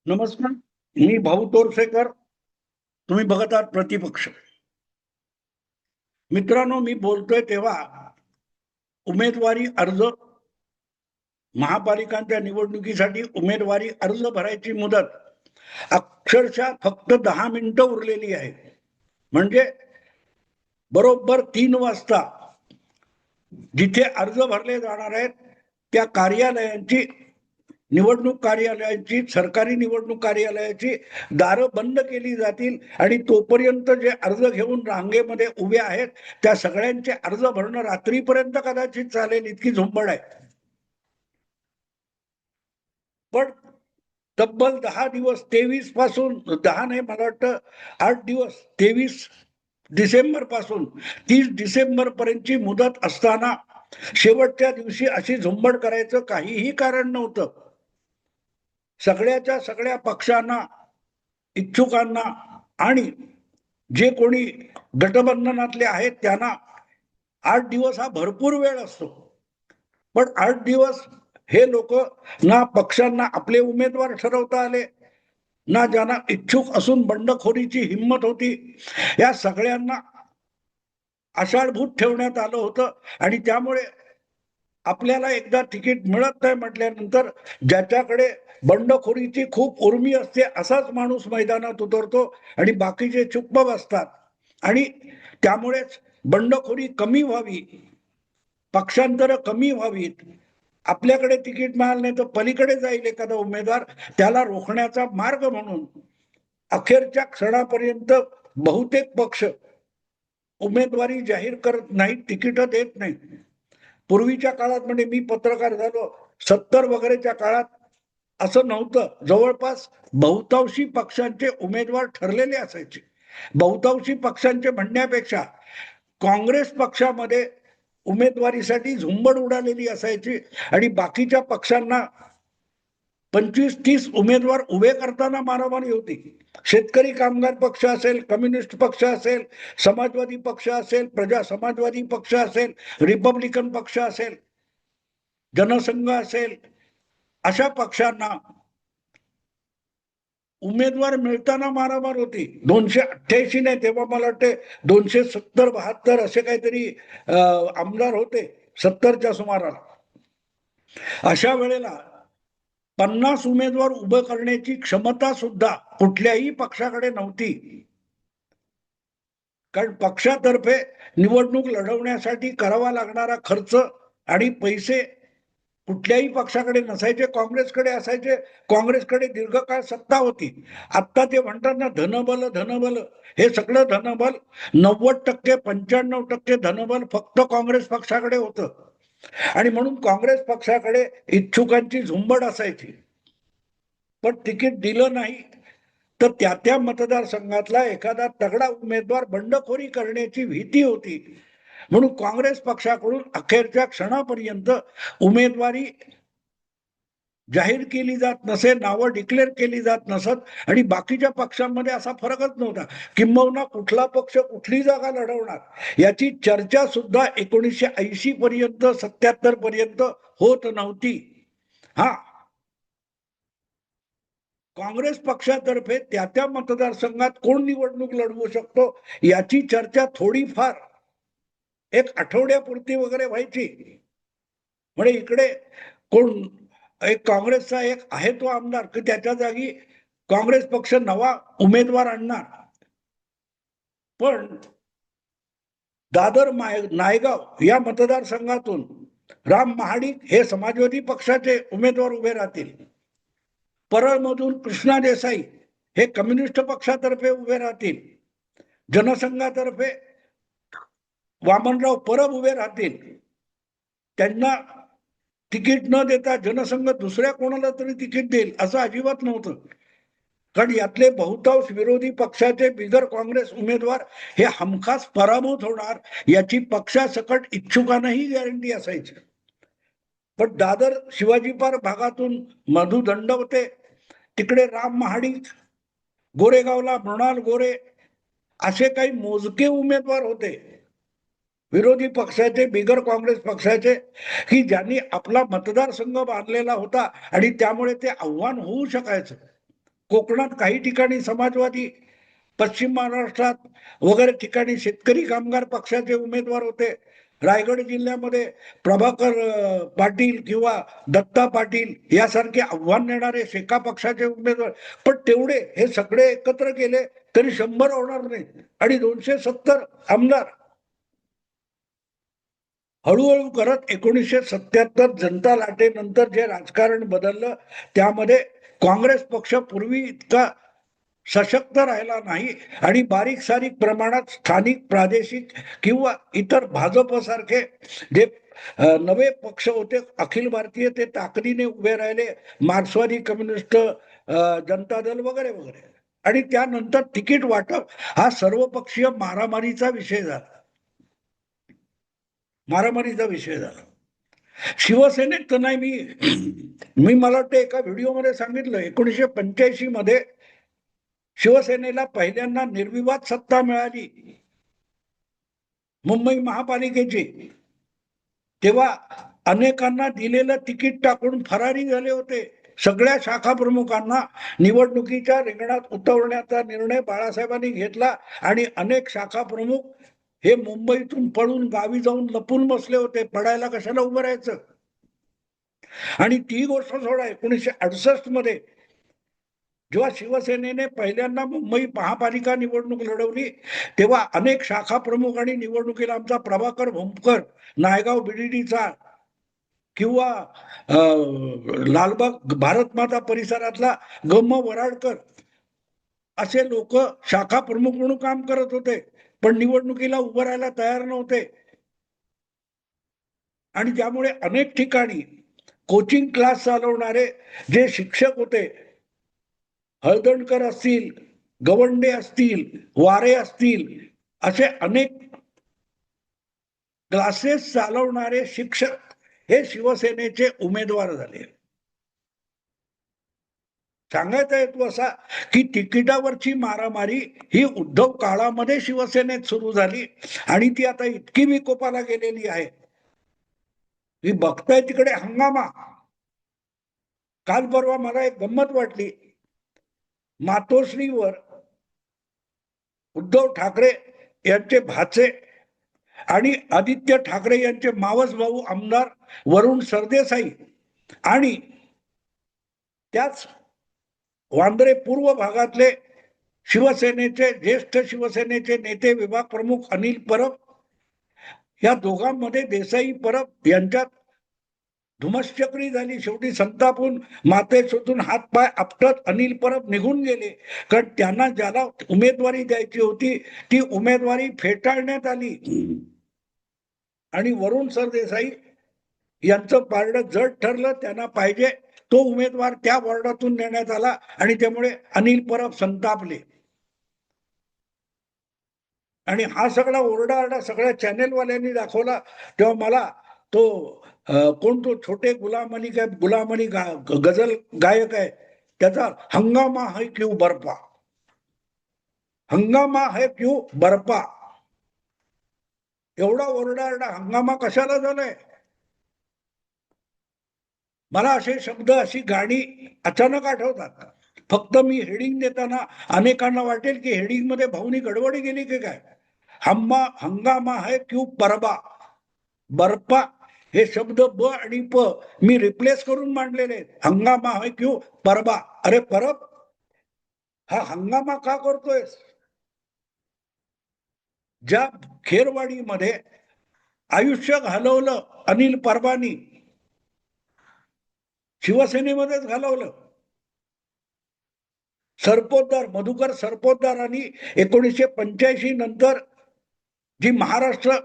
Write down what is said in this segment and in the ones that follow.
नमस्कार. मी भाऊ तोरसेकर. तुम्ही बघत आहात प्रतिपक्ष. मित्रांनो, मी बोलतोय तेव्हा उमेदवारी अर्ज, महापालिकांच्या निवडणुकीसाठी उमेदवारी अर्ज भरायची मुदत अक्षरशः फक्त 10 मिनिटं उरलेली आहे. म्हणजे बरोबर 3 वाजता जिथे अर्ज भरले जाणार आहेत त्या कार्यालयांची, निवडणूक कार्यालयाची, सरकारी निवडणूक कार्यालयाची दारं बंद केली जातील आणि तोपर्यंत जे अर्ज घेऊन रांगेमध्ये उभे आहेत त्या सगळ्यांचे अर्ज भरणं रात्रीपर्यंत कदाचित चालेल, इतकी झुंबड आहे. पण तब्बल 10 दिवस, 23 पासून, 10 नाही, मला वाटतं 8 दिवस, 23 डिसेंबर पासून 30 डिसेंबर पर्यंतची मुदत असताना शेवटच्या दिवशी अशी झुंबड करायचं काहीही कारण नव्हतं. सगळ्याच्या सगळ्या पक्षांना, इच्छुकांना आणि जे कोणी गटबंधनातले आहेत त्यांना 8 दिवस हा भरपूर वेळ असतो. पण 8 दिवस हे लोक ना पक्षांना आपले उमेदवार ठरवता आले, ना ज्यांना इच्छुक असून बंडखोरीची हिंमत होती, या सगळ्यांना आषाढभूत ठेवण्यात आलं होतं. आणि त्यामुळे आपल्याला एकदा तिकीट मिळत नाही म्हटल्यानंतर ज्याच्याकडे बंडखोरीची खूप उर्मी असते असाच माणूस मैदानात उतरतो आणि बाकीचे चुप्प बसतात. आणि त्यामुळेच बंडखोरी कमी व्हावी, पक्षांतर कमी व्हावीत, आपल्याकडे तिकीट मिळालं नाही तर पलीकडे जाईल एखादा उमेदवार, त्याला रोखण्याचा मार्ग म्हणून अखेरच्या क्षणापर्यंत बहुतेक पक्ष उमेदवारी जाहीर करत नाहीत, तिकीट देत नाहीत. पूर्वीच्या काळात, म्हणजे मी पत्रकार झालो 70 वगैरेच्या काळात, असं नव्हतं. जवळपास बहुतांशी पक्षांचे उमेदवार ठरलेले असायचे. बहुतांशी पक्षांचे म्हणण्यापेक्षा काँग्रेस पक्षामध्ये उमेदवारीसाठी झुंबड उडालेली असायची आणि बाकीच्या पक्षांना 25-30 उमेदवार उभे करताना मारामारी होती. शेतकरी कामगार पक्ष असेल, कम्युनिस्ट पक्ष असेल, समाजवादी पक्ष असेल, प्रजा समाजवादी पक्ष असेल, रिपब्लिकन पक्ष असेल, जनसंघ असेल, अशा पक्षांना उमेदवार मिळताना मारामार होती. 288 नाही, तेव्हा मला वाटते 270-72 असे काहीतरी आमदार होते 70च्या सुमाराला. अशा वेळेला 50 उमेदवार उभं करण्याची क्षमता सुद्धा कुठल्याही पक्षाकडे नव्हती. कारण पक्षातर्फे निवडणूक लढवण्यासाठी करावा लागणारा खर्च आणि पैसे कुठल्याही पक्षाकडे नसायचे, काँग्रेसकडे असायचे. काँग्रेसकडे दीर्घकाळ सत्ता होती. आता ते म्हणतात ना, धनबल धनबल, हे सगळं धनबल 90% 95% धनबल फक्त काँग्रेस पक्षाकडे होतं. आणि म्हणून काँग्रेस पक्षाकडे इच्छुकांची झुंबड असायची. पण तिकीट दिलं नाही तर त्या मतदारसंघातला एखादा तगडा उमेदवार बंडखोरी करण्याची भीती होती. म्हणून काँग्रेस पक्षाकडून अखेरच्या क्षणापर्यंत उमेदवारी जाहीर केली जात नसे, नावं डिक्लेअर केली जात नसत आणि बाकीच्या पक्षांमध्ये असा फरकच नव्हता. किंबहुना कुठला पक्ष कुठली जागा लढवणार याची चर्चा सुद्धा 1980 पर्यंत, 77 पर्यंत होत नव्हती. हा, काँग्रेस पक्षातर्फे त्या मतदारसंघात कोण निवडणूक लढवू शकतो याची चर्चा थोडीफार एक आठवड्यापुरती वगैरे व्हायची. म्हणजे इकडे कोण, एक काँग्रेसचा एक आहे तो आमदार, की त्याच्या जागी काँग्रेस पक्ष नवा उमेदवार आणणार. पण दादर नायगाव या मतदारसंघातून राम महाडिक हे समाजवादी पक्षाचे उमेदवार उभे राहतील. परळमधून कृष्णा देसाई हे कम्युनिस्ट पक्षातर्फे उभे राहतील. जनसंघातर्फे वामनराव परब उभे राहतील. त्यांना तिकीट न देता जनसंघ दुसऱ्या कोणाला तरी तिकीट देईल असं अजिबात नव्हतं. कारण यातले बहुतांश विरोधी पक्षाचे बिगर काँग्रेस उमेदवार हे हमखास पराभूत होणार याची पक्षासकट इच्छुकांनाही गॅरंटी असायची. पण दादर शिवाजी पार्क भागातून मधु दंडवते, तिकडे राम महाडिक, गोरेगावला मृणाल गोरे, असे काही मोजके उमेदवार होते विरोधी पक्षाचे, बिगर काँग्रेस पक्षाचे, की ज्यांनी आपला मतदारसंघ बांधलेला होता आणि त्यामुळे ते आव्हान होऊ शकायचं. कोकणात काही ठिकाणी समाजवादी, पश्चिम महाराष्ट्रात वगैरे ठिकाणी शेतकरी कामगार पक्षाचे उमेदवार होते. रायगड जिल्ह्यामध्ये प्रभाकर पाटील किंवा दत्ता पाटील यासारखे आव्हान देणारे शेका पक्षाचे उमेदवार. पण तेवढे हे सगळे एकत्र केले तरी 100 होणार नाही. आणि 270 आमदार हळूहळू करत 1977 जनता लाटेनंतर जे राजकारण बदललं त्यामध्ये काँग्रेस पक्ष पूर्वी इतका सशक्त राहिला नाही आणि बारीक सारीक प्रमाणात स्थानिक प्रादेशिक किंवा इतर भाजपसारखे जे नवे पक्ष होते अखिल भारतीय ते ताकदीने उभे राहिले, मार्क्सवादी कम्युनिस्ट, जनता दल वगैरे वगैरे. आणि त्यानंतर तिकीट वाटप हा सर्वपक्षीय मारामारीचा विषय झाला. मारामारीचा विषय झाला. शिवसेनेत तर नाही. मी मला वाटतं एका व्हिडिओमध्ये सांगितलं 1985 मध्ये शिवसेनेला पहिल्यांदा निर्विवाद सत्ता मिळाली मुंबई महापालिकेची, तेव्हा अनेकांना दिलेलं तिकीट टाकून फरारी झाले होते. सगळ्या शाखा प्रमुखांना निवडणुकीच्या रिंगणात उतरवण्याचा निर्णय बाळासाहेबांनी घेतला आणि अनेक शाखा प्रमुख हे मुंबईतून पळून गावी जाऊन लपून बसले होते. पडायला कशाला उभं राहायचं. आणि ती गोष्ट सोडा, 1968 मध्ये जेव्हा शिवसेनेने पहिल्यांदा मुंबई महापालिका निवडणूक लढवली तेव्हा अनेक शाखा प्रमुख आणि निवडणुकीला आमचा प्रभाकर भोमकर नायगाव बीडीडीचा किंवा लालबाग भारतमाता परिसरातला गम वराडकर असे लोक शाखा प्रमुख म्हणून काम करत होते, पण निवडणुकीला उभं राहायला तयार नव्हते. आणि त्यामुळे अनेक ठिकाणी कोचिंग क्लास चालवणारे जे शिक्षक होते, हळदणकर असतील, गवंडे असतील, वारे असतील, असे अनेक क्लासेस चालवणारे शिक्षक हे शिवसेनेचे उमेदवार झाले. सांगायचा हेतू असा की तिकिटावरची मारामारी ही उद्धव काळामध्ये शिवसेनेत सुरू झाली आणि ती आता इतकी विकोपाला गेलेली आहे. ही बघताय तिकडे हंगामा. काल परवा मला एक गंमत वाटली. मातोश्रीवर उद्धव ठाकरे यांचे भाचे आणि आदित्य ठाकरे यांचे मावस भाऊ आमदार वरुण सरदेसाई आणि त्याच वांद्रे पूर्व भागातले शिवसेनेचे ज्येष्ठ शिवसेनेचे नेते विभाग प्रमुख अनिल परब, या दोघांमध्ये देसाई परब यांच्यात धुमश्चक्री झाली. शेवटी संतापून मातेशोतून हातपाय आपटत अनिल परब निघून गेले, कारण त्यांना ज्याला उमेदवारी द्यायची होती ती उमेदवारी फेटाळण्यात आली आणि वरुण सरदेसाई यांचं पारडं जड ठरलं. त्यांना पाहिजे तो उमेदवार त्या वॉर्डातून नेण्यात आला आणि त्यामुळे अनिल परब संतापले. आणि हा सगळा ओरडाआरडा सगळ्या चॅनेलवाल्यांनी दाखवला. तेव्हा मला तो कोण तो छोटे गुलाम अली काय गुलाम अली गझल गायक आहे, त्याचा हंगामा है क्यों बरपा, हंगामा है क्यों बरपा, एवढा ओरडाआरडा हंगामा कशाला झालाय. मला असे शब्द अशी गाणी अचानक आठवतात. फक्त मी हेडिंग देताना अनेकांना वाटेल की हेडिंग मध्ये भावनी गडबडी गेली की काय. हंगामा है क्यू परबा, बर्पा हे शब्द ब आणि प मी रिप्लेस करून मांडलेले. हंगामा है क्यू परबा. अरे परब, हा हंगामा का करतोयस. ज्या खेरवाडीमध्ये आयुष्य घालवलं अनिल परबानी, शिवसेनेमध्येच घालवलं. सरपोतदार मधुकर सरपोतदारांनी 1985 नंतर जी महाराष्ट्र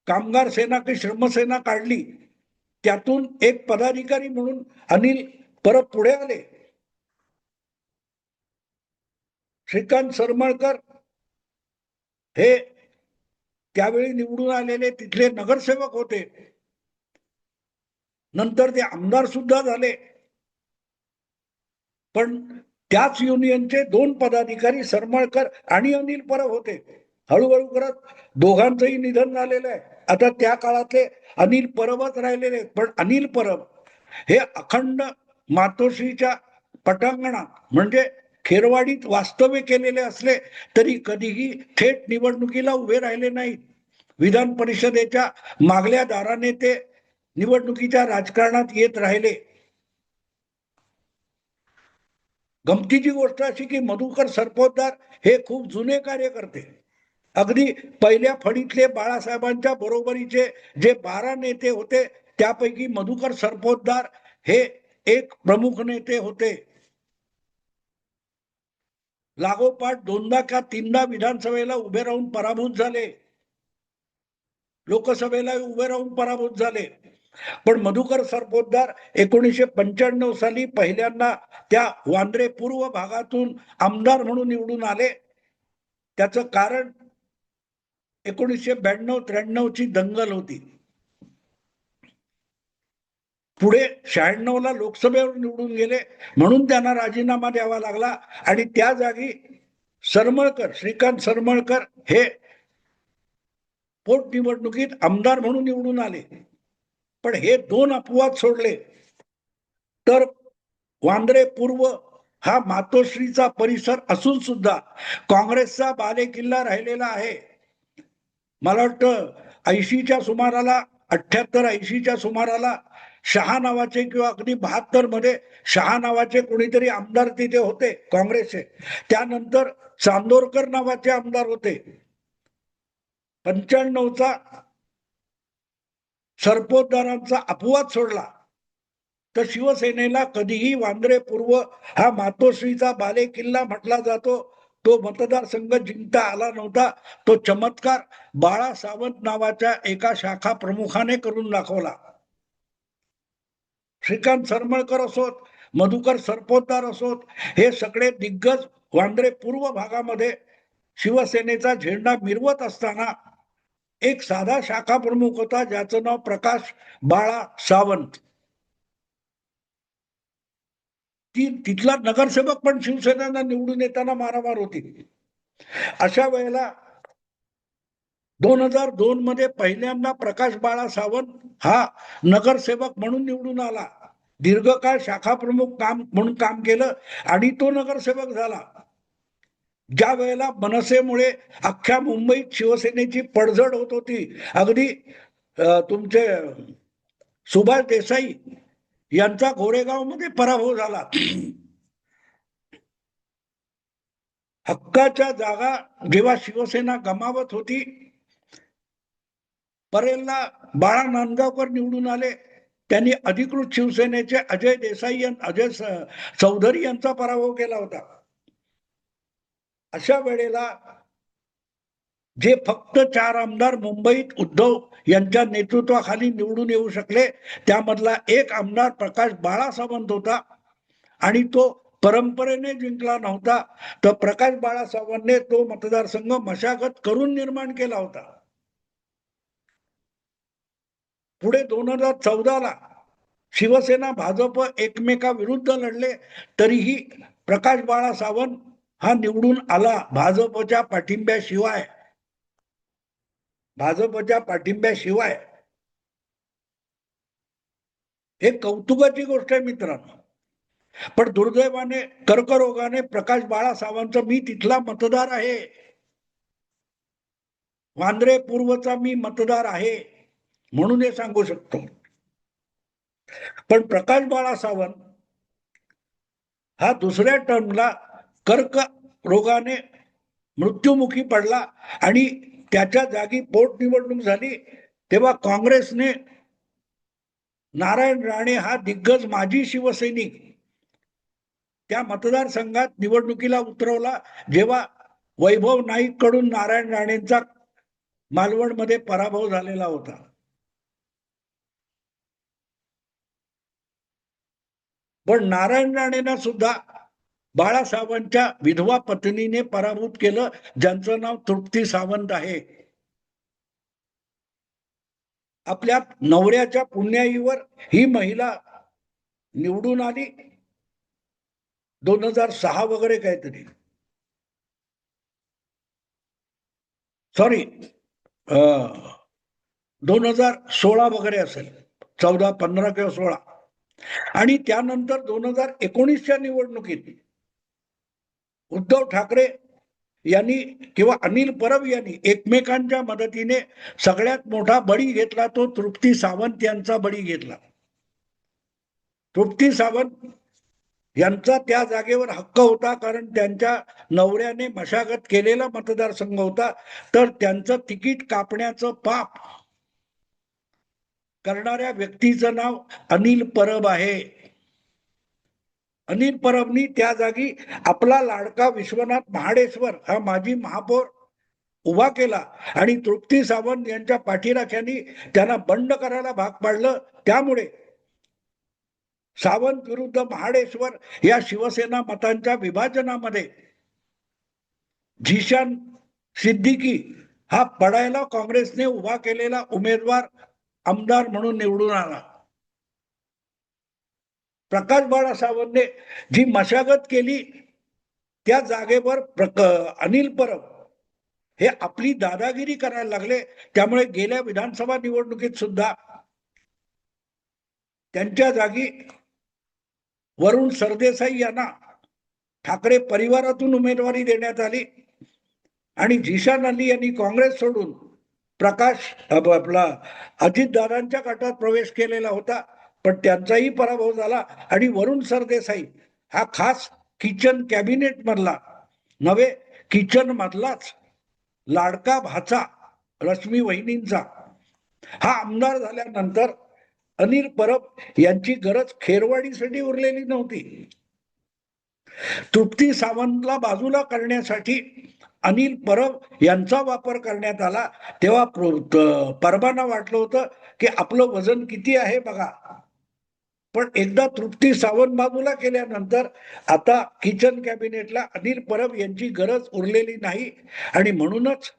कामगार सेना की श्रमसेना काढली, त्यातून एक पदाधिकारी म्हणून अनिल परब पुढे आले. श्रीकांत सरमळकर हे त्यावेळी निवडून आलेले तिथले नगरसेवक होते, नंतर ते आमदार सुद्धा झाले. पण त्याच युनियनचे 2 पदाधिकारी सरमळकर आणि अनिल परब होते. हळूहळू करत दोघांचंही निधन झालेलं आहे. आता त्या काळातले अनिल परबच राहिलेले. पण अनिल परब हे अखंड मातोश्रीच्या पटांगणात म्हणजे खेरवाडीत वास्तव्य केलेले असले तरी कधीही थेट निवडणुकीला उभे राहिले नाहीत. विधान परिषदेच्या मागल्या दाराने ते निवडणुकीच्या राजकारणात येत राहिले. गमतीची गोष्ट अशी की मधुकर सरपोतदार हे खूप जुने कार्यकर्ते, अगदी पहिल्या फळीतले बाळासाहेबांच्या बरोबरीचे जे 12 नेते होते त्यापैकी मधुकर सरपोतदार हे एक प्रमुख नेते होते. लागोपाठ 2दा का 3दा विधानसभेला उभे राहून पराभूत झाले, लोकसभेला उभे राहून पराभूत झाले. पण मधुकर सरपोतदार 1995 साली पहिल्यांदा त्या वांद्रे पूर्व भागातून आमदार म्हणून निवडून आले. त्याचं कारण 1992-93 ची दंगल होती. पुढे 96 ला लोकसभेवर निवडून गेले म्हणून त्यांना राजीनामा द्यावा लागला आणि त्या जागी सरमळकर, श्रीकांत सरमळकर हे पोटनिवडणुकीत आमदार म्हणून निवडून आले. पण हे 2 अपवाद सोडले तर वांद्रे पूर्व हा मातोश्रीचा परिसर असून सुद्धा काँग्रेसचा बालेकिल्ला राहिलेला आहे. मला वाटतं 80च्या सुमाराला, 78-80च्या सुमाराला शहा नावाचे किंवा अगदी 72 मध्ये शहा नावाचे कोणीतरी आमदार तिथे होते काँग्रेसचे. त्यानंतर चांदोरकर नावाचे आमदार होते. 95चा सरपोतदारांचा अपवाद सोडला तर शिवसेनेला कधीही वांद्रे पूर्व हा मातोश्रीचा बालेकिल्ला म्हटला जातो. तो मतदारसंघ जिंकता आला नव्हता. तो चमत्कार बाळा सावंत नावाच्या एका शाखा प्रमुखाने करून दाखवला. श्रीकांत सरमळकर असोत, मधुकर सरपोतदार असोत, हे सगळे दिग्गज वांद्रे पूर्व भागामध्ये शिवसेनेचा झेंडा मिरवत असताना एक साधा शाखा प्रमुख होता ज्याचं नाव प्रकाश बाळा सावंत. तिथला नगरसेवक पण शिवसेनेला निवडून येताना मारामार होती. अशा वेळेला 2002 मध्ये पहिल्यांदा प्रकाश बाळा सावंत हा नगरसेवक म्हणून निवडून आला. दीर्घकाळ शाखा प्रमुख म्हणून काम केलं आणि तो नगरसेवक झाला. ज्या वेळेला मनसेमुळे अख्ख्या मुंबईत शिवसेनेची पडझड होत होती, अगदी तुमचे सुभाष देसाई यांचा गोरेगाव मध्ये पराभव झाला. हक्काच्या जागा जेव्हा शिवसेना गमावत होती, परेलला बाळा नांदगावकर निवडून आले. त्यांनी अधिकृत शिवसेनेचे अजय देसाई, अजय चौधरी यांचा पराभव केला होता. अशा वेळेला जे फक्त 4 आमदार मुंबईत उद्धव यांच्या नेतृत्वाखाली निवडून येऊ शकले त्यामधला एक आमदार प्रकाश बाळा सावंत होता आणि तो परंपरेने जिंकला नव्हता. तर प्रकाश बाळा सावंतने तो मतदारसंघ मशागत करून निर्माण केला होता. पुढे 2014ला शिवसेना भाजप एकमेकाविरुद्ध लढले तरीही प्रकाश बाळा सावंत हा निवडून आला भाजपच्या पाठिंब्याशिवाय. हे कौतुकाची गोष्ट आहे मित्रांनो. पण दुर्दैवाने कर्करोगाने प्रकाश बाळा सावंत, मी तिथला मतदार आहे, वांद्रे पूर्वचा मी मतदार आहे म्हणून हे सांगू शकतो. पण प्रकाश बाळा सावंत हा दुसऱ्या टर्मला कर्क रोगाने मृत्युमुखी पडला आणि त्याच्या जागी पोटनिवडणूक झाली तेव्हा काँग्रेसने नारायण राणे हा दिग्गज माजी शिवसैनिक त्या मतदारसंघात निवडणुकीला उतरवला, जेव्हा वैभव नाईक कडून नारायण राणेंचा मालवणमध्ये पराभव झालेला होता. पण नारायण राणेंना सुद्धा बाळासाहेबांच्या विधवा पत्नीने पराभूत केलं, ज्यांचं नाव तृप्ती सावंत आहे. आपल्या नवऱ्याच्या पुण्याईवर ही महिला निवडून आली 2006 वगैरे काहीतरी, सॉरी 2016 वगैरे असेल, 14, 15 किंवा 16. आणि त्यानंतर 2019च्या निवडणुकीत उद्धव ठाकरे यांनी किंवा अनिल परब यांनी एकमेकांच्या मदतीने सगळ्यात मोठा बळी घेतला, तो तृप्ती सावंत यांचा बळी घेतला. तृप्ती सावंत यांचा त्या जागेवर हक्क होता, कारण त्यांच्या नवऱ्याने मशागत केलेला मतदारसंघ होता. तर त्यांचं तिकीट कापण्याचं पाप करणाऱ्या व्यक्तीचं नाव अनिल परब आहे. अनिल परबनी त्या जागी आपला लाडका विश्वनाथ महाडेश्वर हा माजी महापौर उभा केला आणि तृप्ती सावंत यांच्या पाठीराख्यांनी त्यांना बंड करायला भाग पाडलं. त्यामुळे सावंत विरुद्ध महाडेश्वर या शिवसेना मतांच्या विभाजनामध्ये झिशान सिद्दीकी हा पडायला काँग्रेसने उभा केलेला उमेदवार आमदार म्हणून निवडून आला. प्रकाश बाळा सावंतने जी मशागत केली त्या जागेवर अनिल परब हे आपली दादागिरी करायला लागले. त्यामुळे गेल्या विधानसभा निवडणुकीत सुद्धा त्यांच्या जागी वरुण सरदेसाई यांना ठाकरे परिवारातून उमेदवारी देण्यात आली आणि झिशान अली यांनी काँग्रेस सोडून प्रकाश आपला अजितदादांच्या गटात प्रवेश केलेला होता, पण त्यांचाही पराभव झाला आणि वरुण सरदेसाई हा खास किचन कॅबिनेट मधला नव्हे, किचन मधलाच लाडका भाचा रश्मी वहिनींचा हा आमदार झाल्यानंतर अनिल परब यांची गरज खेरवाडीसाठी उरलेली नव्हती. तृप्ती सावंतला बाजूला करण्यासाठी अनिल परब यांचा वापर करण्यात आला. तेव्हा परबांना वाटलं होतं की आपलं वजन किती आहे बघा. पण एकदा तृप्ती सावंत बाजूला केल्यानंतर आता किचन कॅबिनेटला अनिल परब यांची गरज उरलेली नाही आणि म्हणूनच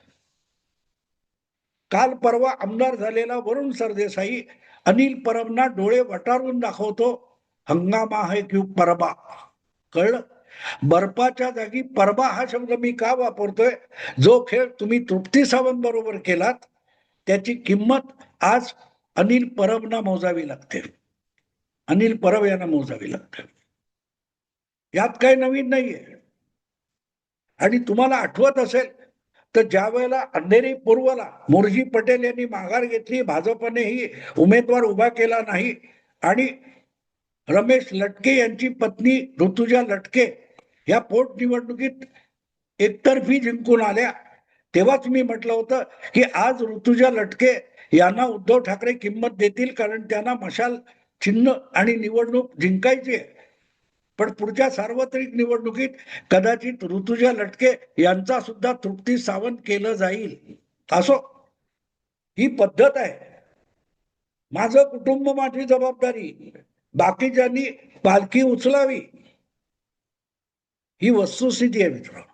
काल परवा आमदार झालेला वरुण सरदेसाई अनिल परबना डोळे वटारून दाखवतो, हंगामा आहे क्यू परबा. कळलं? बर्फाच्या जागी परबा हा शब्द मी का वापरतोय? जो खेळ तुम्ही तृप्ती सावंत बरोबर केलात त्याची किंमत आज अनिल परबना मोजावी लागते. अनिल परब यांना मोजावी लागते. यात काही नवीन नाहीये. आणि तुम्हाला आठवत असेल तर ज्या वेळेला अंधेरी पूर्वला मोर्जी पटेल यांनी माघार घेतली, भाजपनेही उमेदवार उभा केला नाही आणि रमेश लटके यांची पत्नी ऋतुजा लटके या पोटनिवडणुकीत एकतर्फी जिंकून आल्या, तेव्हाच मी म्हटलं होतं की आज ऋतुजा लटके यांना उद्धव ठाकरे किंमत देतील, कारण त्यांना मशाल चिन्ह आणि निवडणूक जिंकायची आहे. पण पुढच्या सार्वत्रिक निवडणुकीत कदाचित ऋतुजा लटके यांचा सुद्धा तृप्ती सावंत केलं जाईल. असो, ही पद्धत आहे. माझं कुटुंब माझी जबाबदारी, बाकीच्यांनी पालखी उचलावी, ही वस्तुस्थिती आहे मित्रांनो.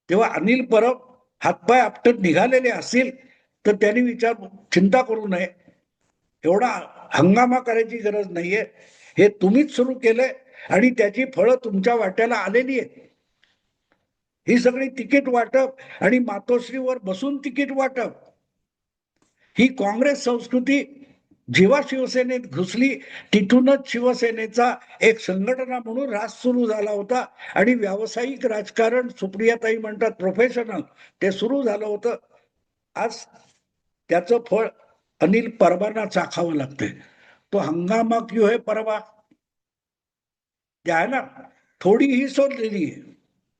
तेव्हा अनिल परब हातपाय आपटत निघालेले असतील तर त्यांनी चिंता करू नये. एवढा हंगामा करायची गरज नाहीये. हे तुम्हीच सुरू केलंय आणि त्याची फळं तुमच्या वाट्याला आलेली आहेत. ही सगळी तिकीट वाटप आणि मातोश्रीवर बसून तिकीट वाटप ही काँग्रेस संस्कृती जेव्हा शिवसेनेत घुसली तिथूनच शिवसेनेचा एक संघटना म्हणून राज सुरू झाला होता आणि व्यावसायिक राजकारण, सुप्रियाताई म्हणतात प्रोफेशनल, ते सुरू झालं होतं. आज त्याचं फळ अनिल परबांना चाखावं लागतंय. तो हंगामा क्यों है परबा, आहे ना, थोडी ही सोडलेली आहे.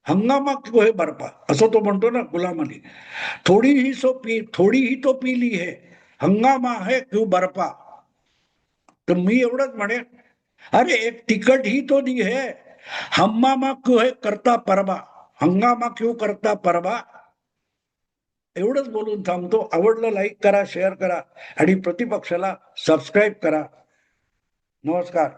हंगामा क्यों है बर्फा असं तो म्हणतो ना गुलाम अली. थोडी ही तो पीली है, हंगामा है क्यों बर्फा. तर मी एवढंच म्हणेन, अरे एक तिकट ही तो दी है, हंगामा क्यों है करता परबा, हंगामा क्यों करता परबा. एवढंच बोलून थांबतो. आवडलं लाईक करा, शेअर करा आणि प्रतिपक्षाला सबस्क्राईब करा. नमस्कार.